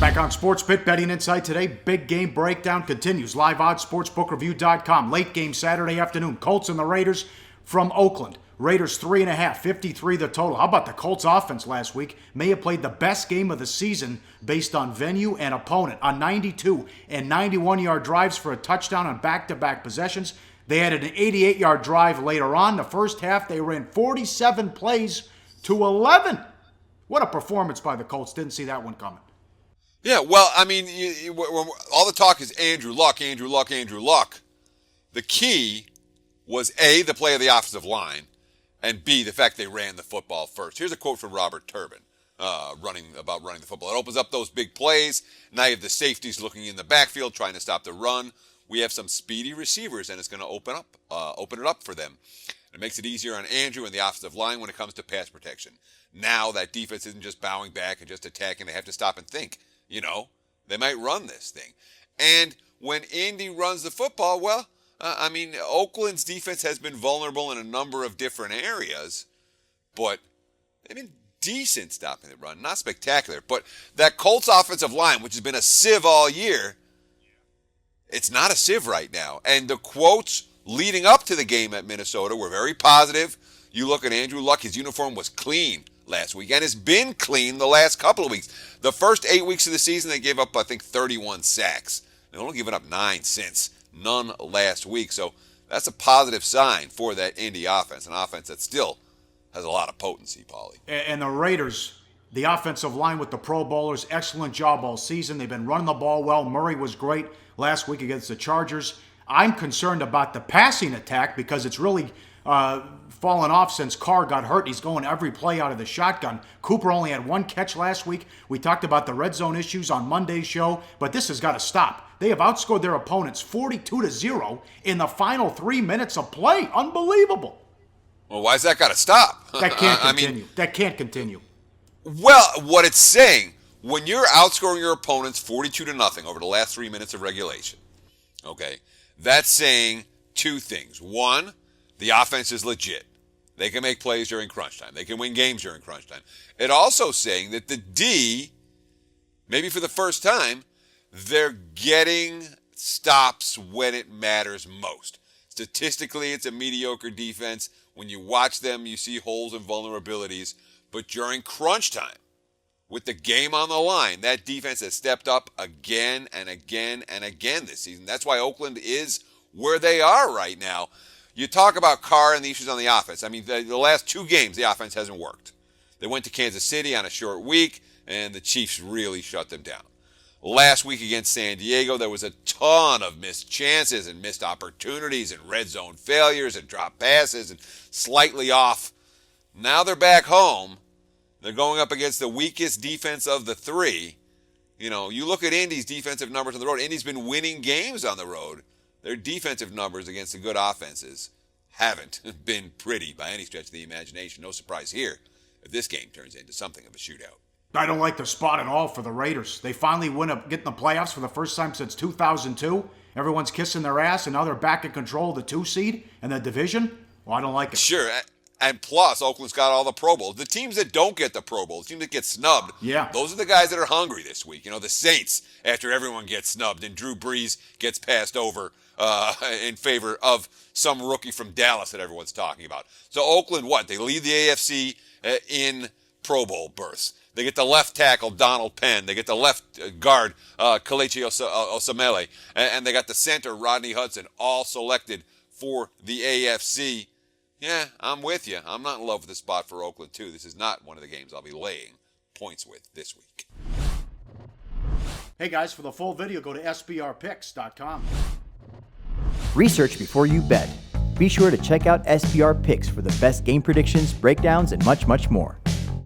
Back on Sports Pit Betting Insight today, big game breakdown continues. Live odds, sportsbookreview.com. Late game Saturday afternoon. Colts and the Raiders from Oakland. Raiders 3.5, 53 the total. How about the Colts offense last week? May have played the best game of the season based on venue and opponent. On 92 and 91-yard drives for a touchdown on back-to-back possessions. They added an 88-yard drive later on. The first half, they ran 47 plays to 11. What a performance by the Colts. Didn't see that one coming. Yeah, well, I mean, all the talk is Andrew Luck. The key was A, the play of the offensive line, and B, the fact they ran the football first. Here's a quote from Robert Turbin running the football. It opens up those big plays. Now you have the safeties looking in the backfield trying to stop the run. We have some speedy receivers, and it's going to open it up for them. It makes it easier on Andrew and the offensive line when it comes to pass protection. Now that defense isn't just bowing back and just attacking. They have to stop and think. They might run this thing. And when Indy runs the football, well, Oakland's defense has been vulnerable in a number of different areas, but they've been decent stopping the run. Not spectacular, but that Colts offensive line, which has been a sieve all year, it's not a sieve right now. And the quotes leading up to the game at Minnesota were very positive. You look at Andrew Luck, his uniform was clean last week, and has been clean the last couple of weeks. The first 8 weeks of the season, they gave up, 31 sacks. They've only given up 9 since. None last week. So that's a positive sign for that Indy offense, an offense that still has a lot of potency, Paulie. And the Raiders, the offensive line with the Pro Bowlers, excellent job all season. They've been running the ball well. Murray was great last week against the Chargers. I'm concerned about the passing attack because it's really fallen off since Carr got hurt. He's going every play out of the shotgun. Cooper only had 1 catch last week. We talked about the red zone issues on Monday's show, but this has got to stop. They have outscored their opponents 42-0 in the final 3 minutes of play. Unbelievable. Well, why's that got to stop? That can't continue. That can't continue. Well, what it's saying, when you're outscoring your opponents 42-0 over the last 3 minutes of regulation, okay, that's saying 2 things. 1, the offense is legit. They can make plays during crunch time. They can win games during crunch time. It also saying that the D, maybe for the first time, they're getting stops when it matters most. Statistically, it's a mediocre defense. When you watch them, you see holes and vulnerabilities. But during crunch time, with the game on the line, that defense has stepped up again and again and again this season. That's why Oakland is where they are right now. You talk about Carr and the issues on the offense. I mean, the last 2 games, the offense hasn't worked. They went to Kansas City on a short week, and the Chiefs really shut them down. Last week against San Diego, there was a ton of missed chances and missed opportunities and red zone failures and drop passes and slightly off. Now they're back home. They're going up against the weakest defense of the 3. You look at Indy's defensive numbers on the road. Indy's been winning games on the road. Their defensive numbers against the good offenses haven't been pretty by any stretch of the imagination. No surprise here if this game turns into something of a shootout. I don't like the spot at all for the Raiders. They finally get in the playoffs for the first time since 2002. Everyone's kissing their ass, and now they're back in control of the 2 seed and the division. Well, I don't like it. Sure, and plus, Oakland's got all the Pro Bowls. The teams that don't get the Pro Bowl, the teams that get snubbed, those are the guys that are hungry this week. The Saints, after everyone gets snubbed, and Drew Brees gets passed over in favor of some rookie from Dallas that everyone's talking about. So Oakland, they lead the AFC in Pro Bowl berths. They get the left tackle, Donald Penn. They get the left guard, Kelechi Osemele. And they got the center, Rodney Hudson, all selected for the AFC. Yeah, I'm with you. I'm not in love with the spot for Oakland, too. This is not one of the games I'll be laying points with this week. Hey, guys, for the full video, go to sbrpicks.com. Research before you bet. Be sure to check out SBR Picks for the best game predictions, breakdowns, and much, much more.